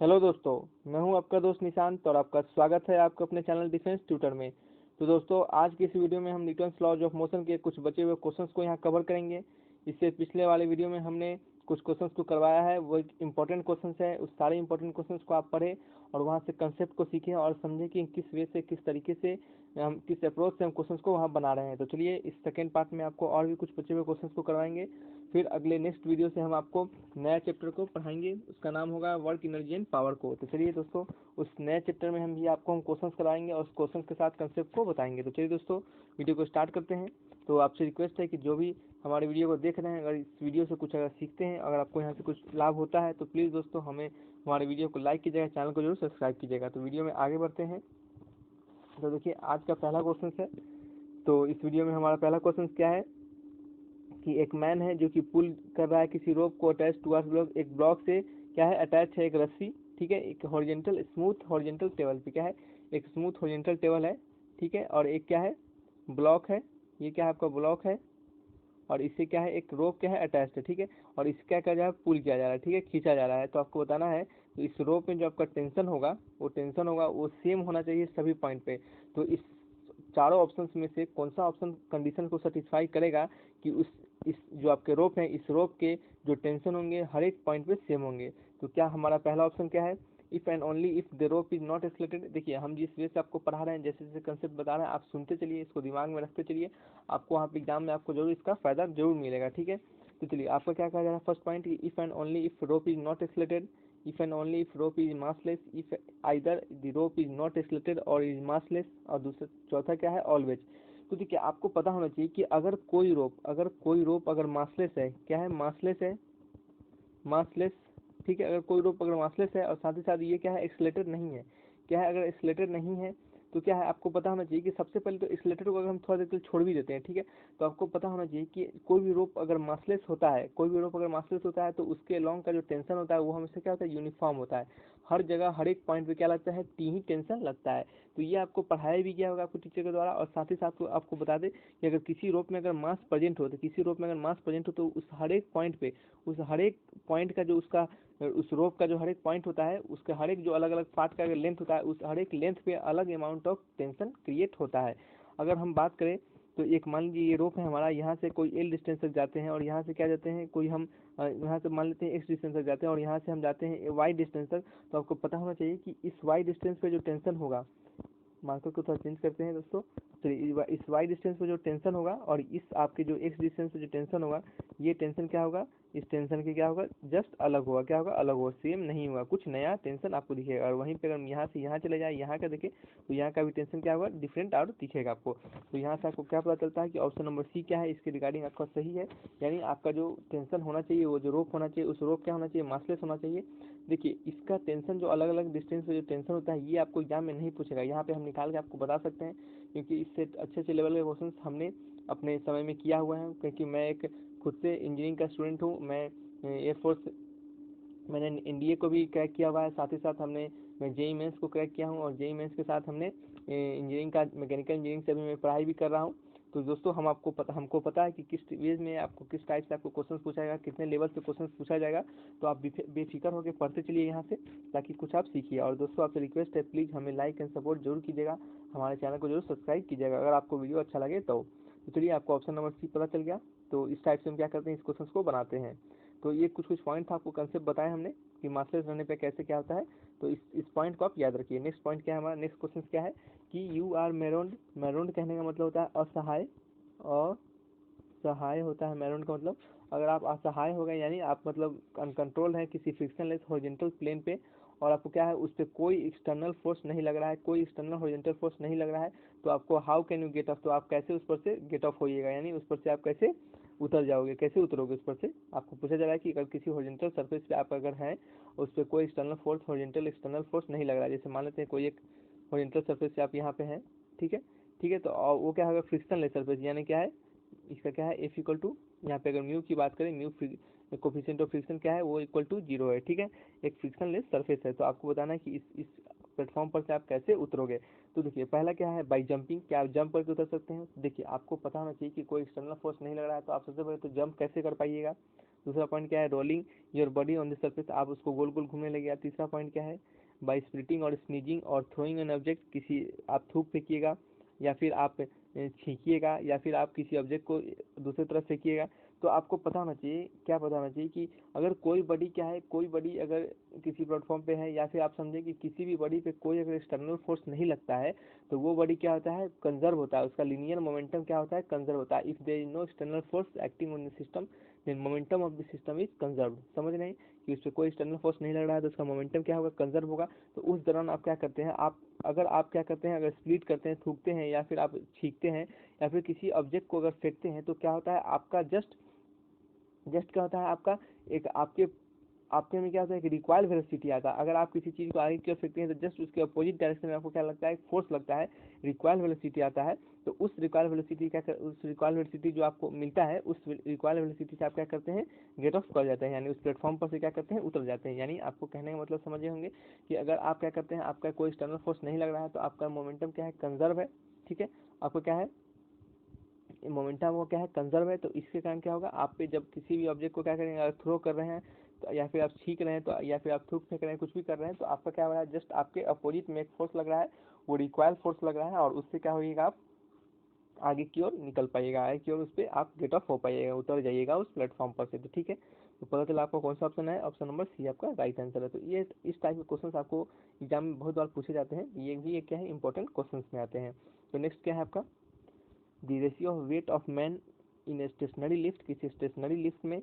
Hello दोस्तों, मैं हूं आपका दोस्त निशांत और आपका स्वागत है आपके अपने चैनल डिफेंस ट्यूटर में। तो दोस्तों, आज की इस वीडियो में हम न्यूटन्स लॉज ऑफ मोशन के कुछ बचे हुए क्वेश्चंस को यहां कवर करेंगे। इससे पिछले वाले वीडियो में हमने कुछ क्वेश्चंस को करवाया है, वो एक इंपॉर्टेंट क्वेश्चंस है। उस सारे इंपॉर्टेंट क्वेश्चंस को आप पढ़ें और वहाँ से कंसेप्ट को सीखें और समझें कि किस वे से, किस तरीके से हम, किस अप्रोच से हम क्वेश्चंस को वहाँ बना रहे हैं। तो चलिए, इस सेकेंड पार्ट में आपको और भी कुछ बचे हुए क्वेश्चंस को करवाएंगे। फिर अगले नेक्स्ट वीडियो से हम आपको नया चैप्टर को पढ़ाएंगे, उसका नाम होगा वर्क एनर्जी एंड पावर को। तो चलिए दोस्तों, उस नए चैप्टर में हम क्वेश्चंस कराएंगे और उस क्वेश्चंस के साथ कंसेप्ट को बताएंगे। तो चलिए दोस्तों, वीडियो को स्टार्ट करते हैं। तो आपसे रिक्वेस्ट है कि जो भी हमारे वीडियो को देख रहे हैं, अगर इस वीडियो से कुछ अगर सीखते हैं, अगर आपको यहाँ से कुछ लाभ होता है, तो प्लीज़ दोस्तों हमें हमारे वीडियो को लाइक कीजिएगा, चैनल को जरूर सब्सक्राइब कीजिएगा। तो वीडियो में आगे बढ़ते हैं। तो देखिए, आज का पहला क्वेश्चन है। तो इस वीडियो में हमारा पहला क्वेश्चन क्या है कि एक मैन है जो कि पुल कर रहा है किसी रोप को अटैच टू ब्लॉक। एक ब्लॉक से क्या है अटैच है एक रस्सी, ठीक है, एक हॉरिजॉन्टल स्मूथ हॉरिजॉन्टल टेबल पे क्या है, एक स्मूथ हॉरिजॉन्टल टेबल है, ठीक है, और एक क्या है ब्लॉक है। ये क्या है आपका ब्लॉक है, और इससे क्या है एक रोप क्या है अटैच्ड है, ठीक है, और इससे क्या किया जा रहा है, पुल किया जा रहा है, ठीक है, खींचा जा रहा है। तो आपको बताना है तो इस रोप में जो आपका टेंशन होगा वो सेम होना चाहिए सभी पॉइंट पे। तो इस चारों ऑप्शंस में से कौन सा ऑप्शन कंडीशन को सेटिस्फाई करेगा कि उस इस जो आपके रोप है, इस रोप के जो टेंशन होंगे हर एक पॉइंट पे सेम होंगे। तो क्या हमारा पहला ऑप्शन क्या है, if and only if the rope is not accelerated. देखिए, हम जिस वे से आपको पढ़ा रहे हैं, जैसे जैसे कंसेप्ट बता रहे हैं, आप सुनते चलिए, इसको दिमाग में रखते चलिए। आपको वहाँ पे एग्जाम में आपको जरूर इसका फायदा जरूर मिलेगा, ठीक है। तो चलिए, आपका क्या कहा जा रहा है first point, if and only if rope is not accelerated, if and only if rope is massless, if either the rope is not accelerated और इज मासलेस, और दूसरा चौथा क्या है ऑलवेज। तो देखिए, आपको पता होना चाहिए कि अगर कोई रोप अगर मासलेस है, क्या है मासलेस है, मासलेस, ठीक है, अगर कोई रोप अगर मासलेस है और साथ ही साथ ये क्या है एक्सलेटेड नहीं है, क्या है अगर एक्सलेटेड नहीं है, तो क्या है आपको पता होना चाहिए कि सबसे पहले तो एक्सलेटेड को अगर हम थोड़ा देर के लिए छोड़ भी देते हैं, ठीक है, तो आपको पता होना चाहिए कि कोई भी रोप अगर मासलेस होता है, तो उसके लॉन्ग का जो टेंशन होता है वो हमेशा क्या होता है यूनिफॉर्म होता है। हर जगह हर एक पॉइंट पे क्या लगता है, टी ही टेंशन लगता है। तो ये आपको पढ़ाया भी गया होगा आपको टीचर के द्वारा। और साथ ही साथ तो आपको बता दें कि अगर किसी रोप में अगर मास प्रेजेंट हो, तो किसी रोप में अगर मास प्रेजेंट हो, तो उस हर एक पॉइंट पे, उस हर एक पॉइंट का जो उसका उस रोप का जो हर एक पॉइंट होता है, उसका हर एक जो अलग अलग पार्ट का अगर लेंथ होता है, उस हर एक लेंथ पे अलग अमाउंट ऑफ टेंशन क्रिएट होता है। अगर हम बात करें तो एक मान लीजिए ये रोप है हमारा, यहाँ से कोई एल डिस्टेंस तक जाते हैं और यहाँ से क्या जाते हैं कोई हम यहाँ से मान लेते हैं एक्स डिस्टेंस तक जाते हैं और यहाँ से हम जाते हैं वाई डिस्टेंस तक। तो आपको पता होना चाहिए कि इस वाई डिस्टेंस पे जो टेंशन होगा, मार्कर को थोड़ा चेंज करते हैं दोस्तों। तो इस वाई डिस्टेंस पे जो टेंशन होगा और इस आपके जो एक्स डिस्टेंस पे जो टेंशन होगा, ये टेंशन क्या होगा, इस टेंशन के क्या होगा, जस्ट अलग होगा, क्या होगा अलग होगा, सेम नहीं होगा, कुछ नया टेंशन आपको दिखेगा। और वहीं पे अगर हम यहाँ से यहाँ चले जाए, यहाँ का देखें तो यहाँ का भी टेंशन क्या होगा, डिफरेंट और दिखेगा आपको। तो यहाँ से आपको क्या पता चलता है कि ऑप्शन नंबर सी क्या है, इसके रिगार्डिंग आपका सही है। यानी आपका जो टेंशन होना चाहिए, वो जो रोप होना चाहिए, उस रोप क्या होना चाहिए, मासलेस होना चाहिए। देखिए, इसका टेंशन जो अलग अलग डिस्टेंस पे जो टेंशन होता है, ये आपको एग्जाम में नहीं पूछेगा। यहाँ पे हम निकाल के आपको बता सकते हैं, क्योंकि इससे अच्छे अच्छे लेवल के क्वेश्चन हमने अपने समय में किया हुआ है। क्योंकि मैं एक खुद से इंजीनियरिंग का स्टूडेंट हूँ, मैं एयरफोर्स, मैंने एनडीए को भी क्रैक किया हुआ है, साथ ही साथ मैं जेई मेंस को क्रैक किया हूँ, और जेई मेंस के साथ हमने इंजीनियरिंग का मैकेनिकल इंजीनियरिंग से अभी मैं पढ़ाई भी कर रहा हूँ। तो दोस्तों, हमको पता है कि किस वे में आपको किस टाइप से आपको क्वेश्चन पूछा जाएगा, कितने लेवल से क्वेश्चन पूछा जाएगा। तो आप बेफिक्र होकर पढ़ते चलिए यहाँ से, ताकि कुछ आप सीखिए। और दोस्तों, आपसे रिक्वेस्ट है, प्लीज़ हमें लाइक एंड सपोर्ट जरूर कीजिएगा, हमारे चैनल को जरूर सब्सक्राइब कीजिएगा अगर आपको वीडियो अच्छा लगे तो। चलिए, आपको ऑप्शन नंबर सी पता चल गया। तो इस टाइप से हम क्या करते हैं, इस क्वेश्चन को बनाते हैं। तो ये कुछ कुछ पॉइंट था, आपको कंसेप्ट बताए हमने कि मास्टर्स रहने पे कैसे क्या होता है। तो इस पॉइंट को आप याद रखिए। नेक्स्ट पॉइंट क्या है हमारा, नेक्स्ट क्वेश्चन क्या है कि यू आर मैरोन्ड। मैरोन्ड कहने का मतलब होता है असहाय, असहाय होता है मैरोन्ड का मतलब। अगर आप असहाय हो गए, यानी आप मतलब अनकंट्रोल्ड है किसी फ्रिक्शनलेस हॉरिजॉन्टल प्लेन पे, और आपको क्या है उस पर कोई एक्सटर्नल फोर्स नहीं लग रहा है, कोई एक्सटर्नल हॉरिजॉन्टल फोर्स नहीं लग रहा है, तो आपको how can you get of, तो आप कैसे उस पर से गेट ऑफ होइएगा, यानी उस पर से आप कैसे उतर जाओगे, कैसे उतरोगे उस पर से। आपको पूछा जा रहा है कि अगर किसी हॉरिजॉन्टल सरफेस पे आप अगर हैं, उस पर कोई external force, horizontal external force नहीं लग रहा है, जैसे मान लेते हैं कोई एक हॉरिजॉन्टल सरफेस से आप यहाँ पे हैं, ठीक है, ठीक है, तो वो क्या होगा फ्रिक्शनलेस सरफेस, यानी क्या है इसका क्या है एफ इक्वल टू, यहाँ पे अगर म्यू की बात करें, म्यू कोफिशिएंट ऑफ फ्रिक्शन क्या है, वो इक्वल टू 0 है, ठीक है, एक फ्रिक्शनलेस सरफेस है। तो आपको बताना है कि इस प्लेटफॉर्म पर से आप कैसे उतरोगे। तो देखिए, पहला क्या है बाई जंपिंग, क्या आप जंप करके उतर सकते हैं। देखिए, आपको पता होना चाहिए कि कोई एक्सटर्नल फोर्स नहीं लग रहा है, तो आप सबसे पहले तो जंप कैसे कर पाइएगा। दूसरा पॉइंट क्या है, rolling your body on the surface, आप उसको गोल गोल घूमने लगे। तीसरा पॉइंट क्या है, बाय स्प्लिटिंग और स्नीजिंग और थ्रोइंग एन ऑब्जेक्ट, किसी आप थूक फेंकिएगा या फिर आप छींकिएगा या फिर आप किसी ऑब्जेक्ट को दूसरी तरफ फेंकिएगा। तो आपको पता होना चाहिए, क्या पता होना चाहिए कि अगर कोई बॉडी क्या है, कोई बॉडी अगर किसी प्लेटफॉर्म पे है या फिर आप समझे कि किसी भी बॉडी पे कोई अगर एक्सटर्नल फोर्स नहीं लगता है तो वो बॉडी क्या होता है, कंजर्व होता है, उसका लीनियर मोमेंटम क्या होता है, कंजर्व होता है। If there is no external force acting on the system then momentum of the system is conserve. समझ रहे हैं कि उस पर कोई एक्सटर्नल फोर्स नहीं लग रहा है तो उसका मोमेंटम क्या होगा, कंजर्व होगा। तो उस दौरान आप क्या करते हैं, आप क्या करते हैं, अगर स्प्लिट करते हैं, थूकते हैं या फिर आप छींकते हैं या फिर किसी ऑब्जेक्ट को अगर फेंकते हैं तो क्या होता है, आपका जस्ट क्या होता है, आपका एक आपके में क्या होता है कि रिक्वायर्ड वेलोसिटी आता है। अगर आप किसी चीज़ को आगे की ओर फेंकते हैं तो जस्ट उसके अपोजिट डायरेक्शन में आपको क्या लगता है, फोर्स लगता है, रिक्वायर्ड वेलोसिटी आता है। तो उस रिक्वायर्ड वेलोसिटी उस रिक्वायर्ड वेलोसिटी जो आपको मिलता है, उस रिक्वायर्ड वेलोसिटी से आप क्या करते हैं, गेट ऑफ कर जाते हैं, यानी उस प्लेटफॉर्म पर से क्या करते हैं, उतर जाते हैं। यानी आपको कहने का मतलब समझे होंगे कि अगर आप क्या करते हैं, आपका कोई एक्सटर्नल फोर्स नहीं लग रहा है तो आपका मोमेंटम क्या है, कंजर्व है। ठीक है, आपको क्या है, मोमेंटम वो क्या है, कंजर्व है। तो इसके कारण क्या होगा, आप पे जब किसी भी ऑब्जेक्ट को क्या करेंगे, अगर थ्रो कर रहे हैं तो या फिर आप छींक रहे हैं तो या फिर आप थूक फेंक रहे हैं, कुछ भी कर रहे हैं तो आपका क्या हो रहा है, जस्ट आपके अपोजिट में एक फोर्स लग रहा है, वो रिक्वायर्ड फोर्स लग रहा है और उससे क्या होगा, आप आगे की ओर निकल पाइएगा, आगे की ओर उस पर आप गेट ऑफ हो पाइएगा, उतर जाइएगा उस प्लेटफॉर्म पर से। तो ठीक है, तो पता चला आपको कौन सा ऑप्शन है, ऑप्शन नंबर सी आपका राइट आंसर है। तो ये इस टाइप के क्वेश्चन आपको एग्जाम में बहुत बार पूछे जाते हैं, ये भी क्या है, इंपॉर्टेंट क्वेश्चन में आते हैं। तो नेक्स्ट क्या है आपका, the ratio of weight of man in stationary lift, किसी स्टेशनरी लिफ्ट में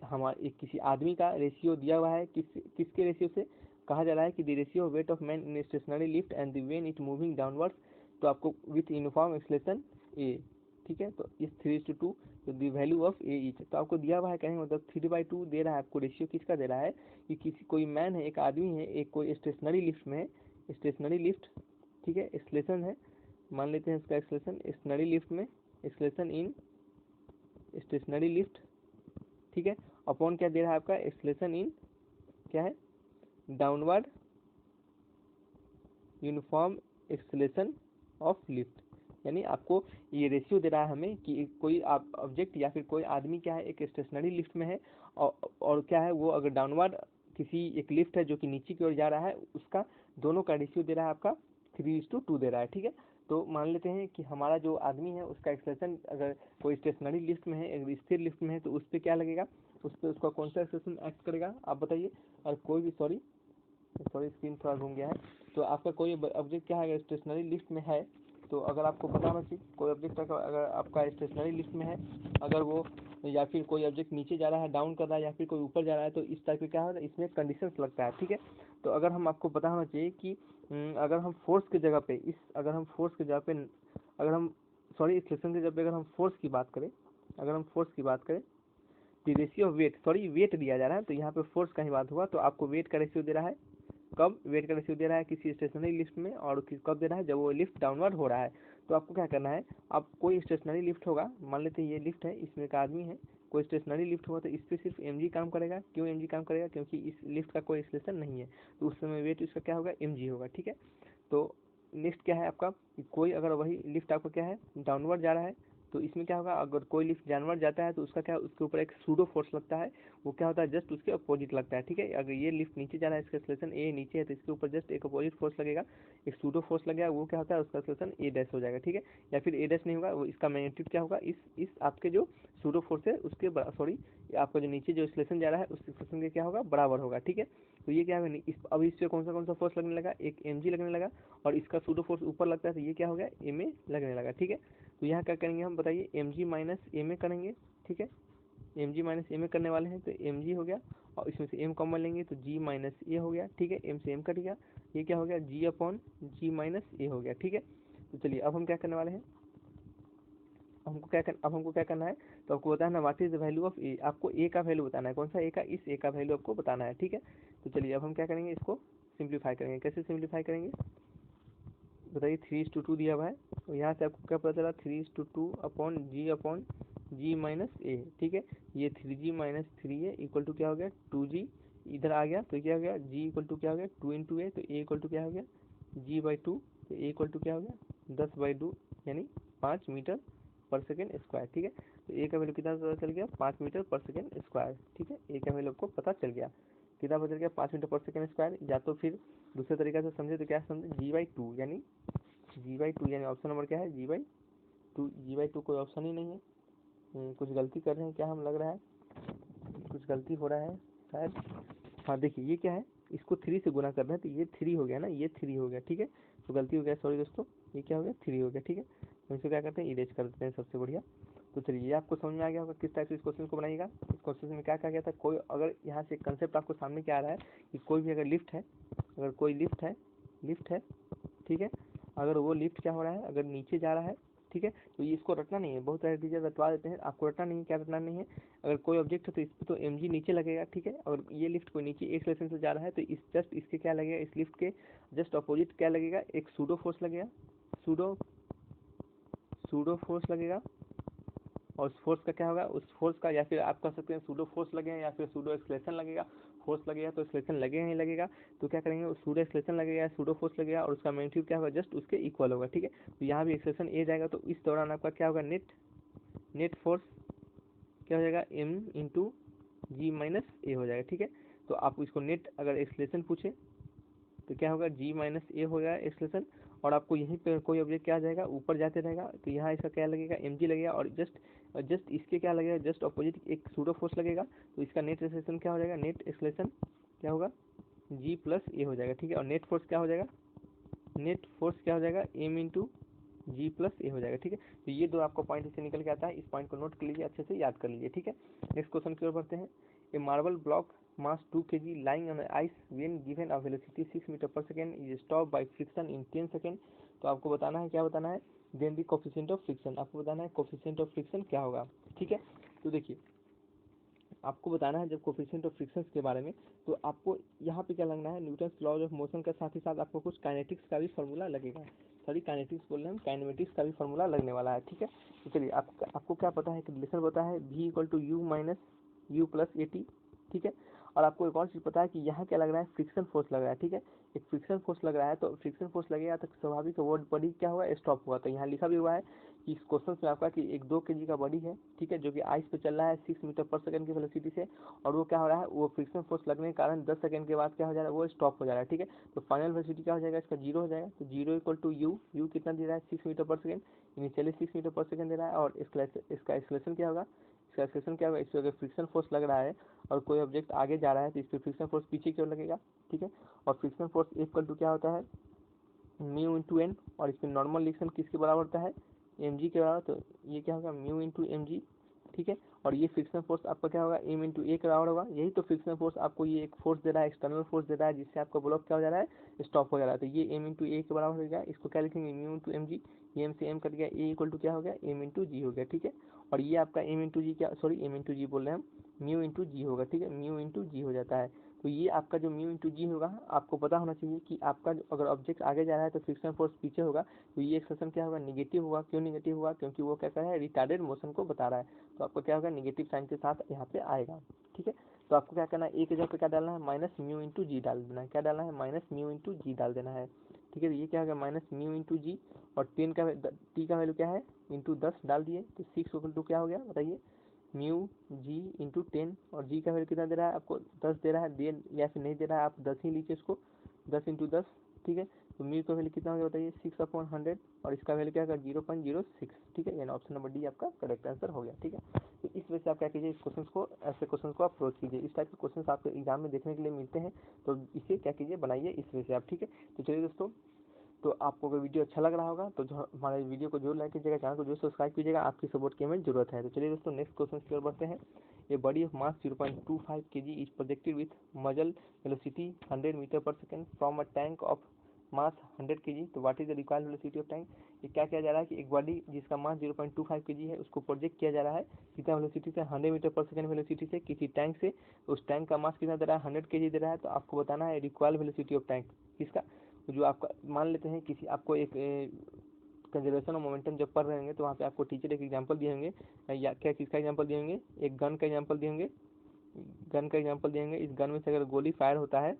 हमारे किसी आदमी का रेशियो दिया हुआ है, किसके रेशियो से कहा जा रहा है कि the ratio of weight of man in stationary lift and the when it moving downwards, तो आपको विथ यूनिफॉर्म एक्सलेशन ए। ठीक है, तो इस 3:2 तो the value of A etch, तो आपको दिया हुआ है, कहेंगे मतलब 3/2 दे रहा है आपको, रेशियो किसका दे रहा है कि किसी कोई मैन है, एक आदमी है, एक कोई स्टेशनरी लिफ्ट में है, स्टेशनरी लिफ्ट, ठीक है, एक्सलेशन है, मान लेते हैं इसका एक्सलेशन स्टेशनरी लिफ्ट में, एक्सलेशन इन स्टेशनरी लिफ्ट, ठीक है, अपॉन क्या दे रहा है आपका, एक्सलेशन इन क्या है, downward uniform acceleration of lift. यानी आपको ये रेशियो दे रहा है हमें कि कोई आप ऑब्जेक्ट या फिर कोई आदमी क्या है, एक स्टेशनरी लिफ्ट में है और क्या है, वो अगर डाउनवर्ड किसी एक लिफ्ट है जो कि नीचे की ओर जा रहा है, उसका दोनों का रेशियो दे रहा है आपका 3:2 दे रहा है। ठीक है, तो मान लेते हैं कि हमारा जो आदमी है उसका एक्सलेशन अगर कोई स्टेशनरी लिफ्ट में है, एक स्थिर लिफ्ट में है, तो उस पर क्या लगेगा, उस पर उसका कौन सा एक्सलेशन एक्ट करेगा आप बताइए। और कोई भी सॉरी स्क्रीन थोड़ा घूम गया है। तो आपका कोई ऑब्जेक्ट क्या है, अगर स्टेशनरी लिफ्ट में है, तो अगर आपको पता होना चाहिए कोई ऑब्जेक्ट अगर आपका स्टेशनरी लिफ्ट में है, अगर वो या फिर कोई ऑब्जेक्ट नीचे जा रहा है, डाउन कर रहा है, या फिर कोई ऊपर जा रहा है, तो इस टाइप का क्या होता है, इसमें कंडीशंस लगता है। ठीक है, तो अगर हम आपको पता होना चाहिए कि अगर हम फोर्स की जगह पे अगर हम फोर्स की जगह पे अगर हम इस लेसन की जगह पे अगर हम फोर्स की बात करें, रेशियो ऑफ वेट, वेट दिया जा रहा है तो यहाँ पे फोर्स का ही बात होगा। तो आपको वेट का रेशियो दे रहा है, कब वेट का रेशियो दे रहा है किसी स्टेशनरी लिफ्ट में, और कब दे रहा है, जब वो लिफ्ट डाउनवर्ड हो रहा है। तो आपको क्या करना है, आप कोई स्टेशनरी लिफ्ट होगा, मान लेते हैं ये लिफ्ट है, इसमें एक आदमी है, कोई स्टेशनरी लिफ्ट होगा तो इस पर सिर्फ mg काम करेगा। क्यों mg काम करेगा, क्योंकि इस लिफ्ट का कोई एक्सलेशन नहीं है, तो उस समय वेट इसका क्या होगा, mg होगा। ठीक है, तो नेक्स्ट क्या है आपका, कोई अगर वही लिफ्ट आपका क्या है, डाउनवर्ड जा रहा है, तो इसमें क्या होगा, अगर कोई लिफ्ट डाउनवर्ड जाता है तो उसका क्या, उसके ऊपर एक सूडो फोर्स लगता है, वो क्या होता है, जस्ट उसके अपोजिट लगता है। ठीक है, अगर ये लिफ्ट नीचे जा रहा है, इसका एक्सलेशन ए नीचे है, तो इसके ऊपर जस्ट एक अपोजिट फोर्स लगेगा, एक सूडो फोर्स लगेगा, वो क्या होता है, उसका एक्सलेशन ए डैश हो जाएगा। ठीक है, या फिर ए डैश नहीं होगा, वो इसका मैग्नीट्यूड क्या होगा, इस आपके जो सूडो फोर्स है उसके आपका जो नीचे जो एक्सलेशन जा रहा है उस एक्सलेशन के क्या होगा, बराबर होगा। ठीक है, तो ये क्या है, अब इस पे कौन सा फोर्स लगने लगा, एक mg लगने लगा, और इसका सूडो फोर्स ऊपर लगता है तो ये क्या हो गया, ma लगने लगा। ठीक है, तो यहाँ क्या करेंगे हम बताइए, mg माइनस ma करेंगे। ठीक है, mg माइनस ma करने वाले हैं तो mg हो गया, और इसमें से m कॉमन लेंगे तो g माइनस a हो गया। ठीक है, m से m कट गया, ये क्या हो गया, g upon g minus a हो गया। ठीक है, तो चलिए अब हम क्या करने वाले हैं, अब हमको क्या करना है, तो आपको बताना what is the value of A, आपको ए का वैल्यू बताना है, कौन सा ए का, इस ए का वैल्यू आपको बताना है। ठीक है, तो चलिए अब हम क्या करेंगे, इसको सिंप्लीफाई करेंगे। कैसे सिंप्लीफाई करेंगे बताइए, 3:2 दिया हुआ है, तो यहाँ से आपको क्या पता चला, 3:2 अपॉन जी माइनस ए। ठीक है, ये 3g minus 3a equal to क्या हो गया, 2g, इधर आ गया तो क्या हो गया, g इक्वल टू क्या हो गया, 2 × a, तो a इक्वल टू क्या हो गया, g/2, तो a इक्वल टू क्या हो गया, 10/2 यानी 5 मीटर पर सेकेंड स्क्वायर। ठीक है, तो ए का वैल्यू कितना पता चल गया, 5 मीटर पर सेकेंड स्क्वायर। ठीक है, ए का वैल्यू आपको पता चल गया, कितना पता चल गया, 5 मीटर पर सेकेंड स्क्वायर। या तो फिर दूसरे तरीका से समझे तो क्या समझे, G/2 यानी G/2 यानी ऑप्शन नंबर क्या है, G/2। G/2 कोई ऑप्शन ही नहीं है। कुछ गलती कर रहे हैं क्या, हम लग रहा है कुछ गलती हो रहा है शायद। हाँ देखिए ये क्या है, इसको 3 से गुना कर रहे हैं तो ये 3 हो गया ना, ये 3 हो गया। ठीक है, तो गलती हो गया, सॉरी दोस्तों, ये क्या हो गया, 3 हो गया। ठीक है, तो इसको क्या करते हैं, इरेज कर देते हैं, सबसे बढ़िया। तो चलिए ये आपको समझ में आ गया होगा किस टाइप से इस क्वेश्चन को बनाइएगा। इस क्वेश्चन में क्या कहा गया था, कोई अगर यहाँ से कंसेप्ट आपको सामने क्या आ रहा है कि कोई भी अगर लिफ्ट है, अगर कोई लिफ्ट है, ठीक है, अगर वो लिफ्ट क्या हो रहा है, अगर नीचे जा रहा है, ठीक है, तो ये इसको रटना नहीं है, बहुत सारे टीचर रटवा देते हैं, आपको रटना नहीं है। क्या रटना नहीं है, अगर कोई ऑब्जेक्ट है तो इस पर तो mg नीचे लगेगा। ठीक है, और ये लिफ्ट कोई नीचे एक्सेलरेशन से जा रहा है तो इस जस्ट इसके क्या लगेगा, इस लिफ्ट के जस्ट अपोजिट क्या लगेगा, एक सूडो फोर्स लगेगा, सूडो फोर्स लगेगा। और उस फोर्स का क्या होगा, उस फोर्स का, या फिर आप कह सकते हैं सूडो फोर्स लगेगा या फिर सूडो एक्सलेशन लगेगा। फोर्स लगेगा तो एक्सलेशन लगेगा नहीं लगेगा, तो क्या करेंगे, उस सूडो एक्सलेशन लगेगा, सूडो फोर्स लगेगा और उसका मैग्नीट्यूड क्या होगा, जस्ट उसके इक्वल होगा। ठीक है, तो यहाँ भी एक्सलेशन ए जाएगा, तो इस दौरान आपका क्या होगा, नेट फोर्स क्या हो जाएगा, m इंटू G - A हो जाएगा। ठीक है, तो आप इसको नेट अगर एक्सलेशन पूछे तो क्या होगा, G - A हो गया एक्सलेशन, और आपको यहीं पे कोई ऑब्जेक्ट क्या आ जाएगा, ऊपर जाते रहेगा तो यहाँ इसका क्या लगेगा, mg लगेगा, और जस्ट इसके क्या लगेगा, जस्ट अपोजिट एक सूडो फोर्स लगेगा, तो इसका नेट एक्सलेशन क्या हो जाएगा, नेट एक्सलेशन क्या होगा, G+A हो जाएगा। ठीक है, और नेट फोर्स क्या हो जाएगा, m इंटू G+A हो जाएगा। ठीक है, तो ये दो आपको पॉइंट इससे निकल के आता है, इस पॉइंट को नोट कर लीजिए, अच्छे से याद कर लीजिए। ठीक है, नेक्स्ट क्वेश्चन की ओर बढ़ते हैं। ए marble block mass 2 kg lying on ice when given a velocity 6 metre पर second is stopped by friction in 10 second. तो आपको बताना है, क्या बताना है, then the coefficient of friction, आपको बताना है कोफिशिएंट ऑफ फ्रिक्शन क्या होगा। ठीक है, तो देखिए आपको बताना है जब कोफिशिएंट ऑफ फ्रिक्शन के बारे में, तो आपको यहाँ पे क्या लगना है, न्यूटन्स लॉज ऑफ मोशन के साथ ही साथ आपको कुछ काइनेटिक्स का भी फॉर्मूला लगेगा। सॉरी काइनेटिक्स बोल रहे हैं हम, काइनेमेटिक्स का भी फॉर्मूला लगने वाला है। ठीक है, तो चलिए आपको क्या पता है कि रिलेशन पता है V = U - AT। ठीक है, और आपको एक और चीज़ पता है कि यहाँ क्या लग रहा है, फ्रिक्शन फोर्स लग रहा है। ठीक है, एक फ्रिक्शन फोर्स लग रहा है, तो फ्रिक्शन फोर्स लगेगा तो स्वाभाविक वर्ड बॉडी क्या हुआ, स्टॉप हुआ। तो यहाँ लिखा भी हुआ है कि इस क्वेश्चन में आपका कि एक 2 kg का बॉडी है, ठीक है, जो कि आइस पे चल रहा है 6 मीटर पर सेकंड की वेलोसिटी से, और वो क्या हो रहा है, वो फ्रिक्शन फोर्स लगने के कारण 10 सेकंड के बाद क्या हो जा रहा है, वो स्टॉप हो जा रहा है। ठीक है, तो फाइनल वेलोसिटी क्या हो जाएगा, इसका 0 हो जाएगा। तो 0 = U कितना दे रहा है, 6 मीटर पर सेकंड, इनिशियली 6 मीटर पर सेकंड दे रहा है, और इसका एक्सेलरेशन क्या होगा, इसका एक्सेलरेशन क्या होगा, इस पर अगर फ्रिक्शन फोर्स लग रहा है और कोई ऑब्जेक्ट आगे जा रहा है तो इस पर फ्रिक्शन फोर्स पीछे की ओर लगेगा। ठीक है, और फ्रिक्शन फोर्स F क्या होता है, म्यू इंटू एन, और इसमें नॉर्मल रिएक्शन किसके बराबर होता है, mg के बराबर, तो ये क्या होगा, म्यू इंटू mg। ठीक है, और ये फ्रिक्शन फोर्स आपका क्या होगा, m इंटू ए के बराबर होगा। यही तो फ्रिक्शन फोर्स आपको ये एक फोर्स दे रहा है, एक्सटर्नल फोर्स दे रहा है, जिससे आपका ब्लॉक क्या हो जा रहा है, स्टॉप हो जा रहा है। तो ये m इंटू ए के बराबर हो गया, इसको क्या लिखेंगे, म्यू इंटू mg, ये m से m कट गया, A = क्या हो गया, m इंटू जी हो गया। ठीक है, और ये आपका m इंटू जी क्या, सॉरी m इंटू जी बोल रहे हैं हम, म्यू इंटू जी होगा। ठीक है, म्यू इंटू जी हो जाता है। तो ये आपका जो म्यू इंटू जी होगा, आपको पता होना चाहिए कि आपका अगर ऑब्जेक्ट आगे जा रहा है तो फ्रिक्शन फोर्स पीछे होगा, तो ये एक्सप्रेशन क्या होगा, निगेटिव होगा। क्यों निगेटिव होगा, क्योंकि वो क्या कर रहा है, रिटार्डेड मोशन को बता रहा है, तो आपको क्या होगा, निगेटिव साइन के साथ यहाँ पे आएगा। ठीक है, तो आपको क्या करना है, ए के जगह पे क्या डालना है, माइनस म्यू इंटू जी डाल देना है। क्या डालना है, माइनस म्यू इंटू जी डाल देना है। ठीक है, तो ये क्या होगा, माइनस म्यू इंटू जी, और टी का वैल्यू क्या है, इंटू 10 डाल दिए, तो 6 = क्या हो गया बताइए, म्यू जी इंटू 10, और जी का वैल्यू कितना दे रहा है आपको, 10 दे रहा है, दे या फिर नहीं दे रहा है, आप 10 ही लीजिए इसको, 10 इंटू 10। ठीक है, तो म्यू का वैल्यू कितना हो गया बताइए, 6/100, और इसका वैल्यू क्या होगा, 0.06। ठीक है, यानी ऑप्शन नंबर डी आपका करेक्ट आंसर हो गया। ठीक है, तो इस वजह से आप क्या कीजिए, इस क्वेश्चन को, ऐसे क्वेश्चन को अप्रोच कीजिए। इस टाइप के क्वेश्चन आपको एग्जाम में देखने के लिए मिलते हैं, तो इसे क्या कीजिए, बनाइए इस वजह से आप। ठीक है, तो चलिए दोस्तों, तो आपको अगर वीडियो अच्छा लग रहा होगा तो जो हमारे वीडियो को जरूर लाइक कीजिएगा, चैनल को जरूर सब्सक्राइब कीजिएगा, आपकी सपोर्ट की हमें जरूरत है। तो चलिए दोस्तों, नेक्स्ट क्वेश्चन की ओर बढ़ते हैं। A body of mass 0.25 kg is projected with मजल वेलोसिटी 100 मीटर पर second from a tank of mass 100 kg, तो what is the required velocity of tank. ये क्या किया जा रहा है कि एक बॉडी जिसका मास 0.25 kg है, उसको प्रोजेक्ट किया जा रहा है कितना वेलोसिटी से, 100 मीटर पर सेकेंड वेलोसिटी से किसी टैंक से। उस टैंक का मास कितना दे रहा है, 100 kg दे रहा है। तो आपको बताना है रिक्वायर्ड वेलोसिटी ऑफ टैंक किसका, जो आपका मान लेते हैं किसी आपको एक कंजर्वेशन ऑफ मोमेंटम जब पढ़ रहे होंगे तो वहाँ पे आपको टीचर एक एग्जांपल दिए होंगे, या क्या किसका एग्जांपल दिए होंगे, एक गन का एग्जांपल दिए होंगे, इस गन में से अगर गोली फायर होता है,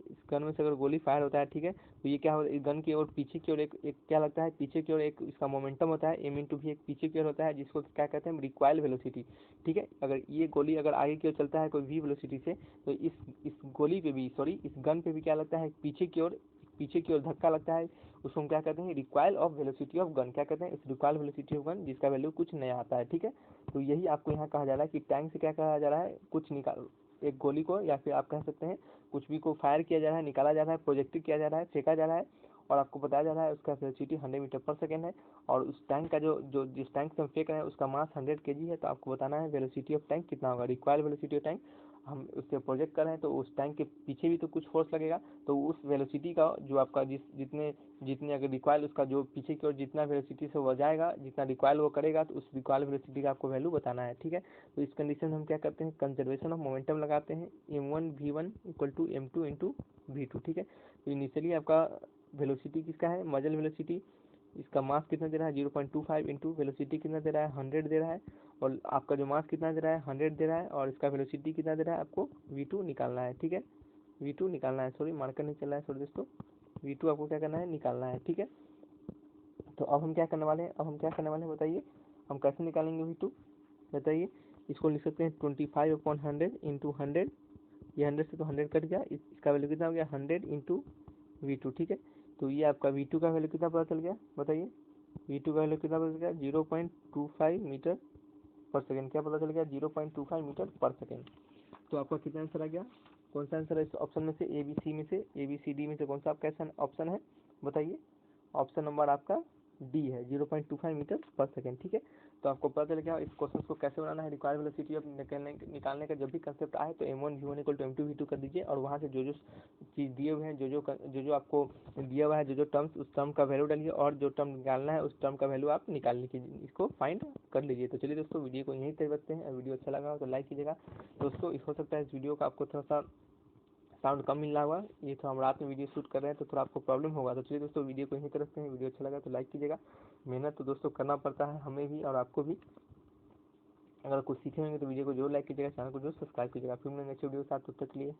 इस गन में से अगर गोली फायर होता है, ठीक है, तो ये क्या होता है, गन की ओर पीछे की ओर एक क्या लगता है, पीछे की ओर एक इसका मोमेंटम होता है, एम इंटू भी एक पीछे की ओर होता है, जिसको क्या कहते हैं, रिक्वाइल वेलोसिटी। ठीक है, अगर ये गोली अगर आगे की ओर चलता है कोई वी वेलोसिटी से, तो इस गोली पे भी, सॉरी, इस गन पे भी क्या लगता है, पीछे की ओर धक्का लगता है, उसको हम क्या कहते हैं, recoil of velocity of gun. क्या कहते हैं, इस रिक्वाइल वेलोसिटी ऑफ गन, जिसका वैल्यू कुछ नया आता है। ठीक है, तो यही आपको यहाँ कहा जा रहा है कि टैंक से क्या कहा जा रहा है, कुछ निकाल, एक गोली को, या फिर आप कह सकते हैं कुछ भी को फायर किया जा रहा है, निकाला जा रहा है, प्रोजेक्ट किया जा रहा है, फेंका जा रहा है, और आपको बताया जा रहा है उसका वेलोसिटी 100 मीटर पर सेकेंड है, और उस टैंक का जो जिस टैंक से हम फेंक रहे हैं उसका मास 100 kg है, तो आपको बताना है वेलोसिटी ऑफ टैंक कितना होगा, रिक्वायर्ड वेलोसिटी ऑफ टैंक। हम उससे प्रोजेक्ट कर रहे हैं तो उस टैंक के पीछे भी तो कुछ फोर्स लगेगा, तो उस वेलोसिटी का जो आपका जितने जितने अगर रिक्वायल उसका जो पीछे की ओर जितना वेलोसिटी से वो जाएगा, जितना रिक्वायल वो करेगा, तो उस रिक्वायल वेलोसिटी का आपको वैल्यू बताना है। ठीक है, तो इस कंडीशन में हम क्या करते हैं, कंजर्वेशन ऑफ मोमेंटम लगाते हैं, m1v1 equal to m2 into v2। ठीक है, तो इनिशियली आपका वेलोसिटी किसका है, मजल वेलोसिटी, इसका मास कितना दे रहा है 0.25 इंटू वेलोसिटी कितना दे रहा है 100 दे रहा है, और आपका जो मास कितना दे रहा है 100 दे रहा है, और इसका वेलोसिटी कितना दे रहा है, आपको v2 निकालना है। ठीक है, v2 निकालना है, सॉरी मार्कर नहीं चल रहा है, सॉरी दोस्तों, v2 आपको क्या करना है, निकालना है। ठीक है, तो अब हम क्या करने वाले हैं, बताइए, हम कैसे निकालेंगे v2, बताइए। इसको लिख सकते हैं 25/100 इंटू 100, ये 100 से तो 100 कट गया, इसका वैल्यू कितना हो गया 100 इंटू v2। ठीक है, तो ये आपका v2 का वैल्यू कितना पता चल गया, बताइए, v2 का वैल्यू कितना पता चल गया 0.25 मीटर पर सेकेंड। क्या पता चल गया 0.25 मीटर पर सेकेंड। तो आपका कितना आंसर आ गया, कौन सा आंसर है इस ऑप्शन में से, ए बी सी में से, ए बी सी डी में से कौन सा आपका ऑप्शन है, बताइए। ऑप्शन नंबर आपका डी है, 0.25 मीटर पर सेकेंड। ठीक है, तो आपको पता चल गया इस क्वेश्चन को कैसे बनाना है। रिक्वायर्ड वेलोसिटी ऑफ निकालने का जब भी कंसेप्ट आए तो m1v1 इक्वल टू m2v2 कर दीजिए, और वहाँ से जो चीज़ दिए हुए हैं, जो आपको दिया हुआ है, जो टर्म्स, उस टर्म का वैल्यू डालिए, और जो टर्म निकालना है उस टर्म का वैल्यू आप निकाल लीजिए, इसको फाइंड कर लीजिए। तो चलिए दोस्तों, वीडियो को यहीं तक रखते हैं, वीडियो अच्छा लगा हो तो लाइक कीजिएगा दोस्तों। हो सकता है इस वीडियो का आपको थोड़ा सा साउंड कम मिल रहा होगा, ये तो हम रात में वीडियो शूट कर रहे हैं तो थोड़ा आपको प्रॉब्लम होगा। तो चलिए दोस्तों, वीडियो को यहीं तक रखते हैं, वीडियो अच्छा लगा तो लाइक कीजिएगा। मेहनत तो दोस्तों करना पड़ता है, हमें भी और आपको भी। अगर कुछ सीखे होंगे तो वीडियो को जरूर लाइक कीजिएगा, चैनल को जरूर सब्सक्राइब कीजिएगा। फिर मिलेंगे नेक्स्ट वीडियो के साथ, तब तक के लिए।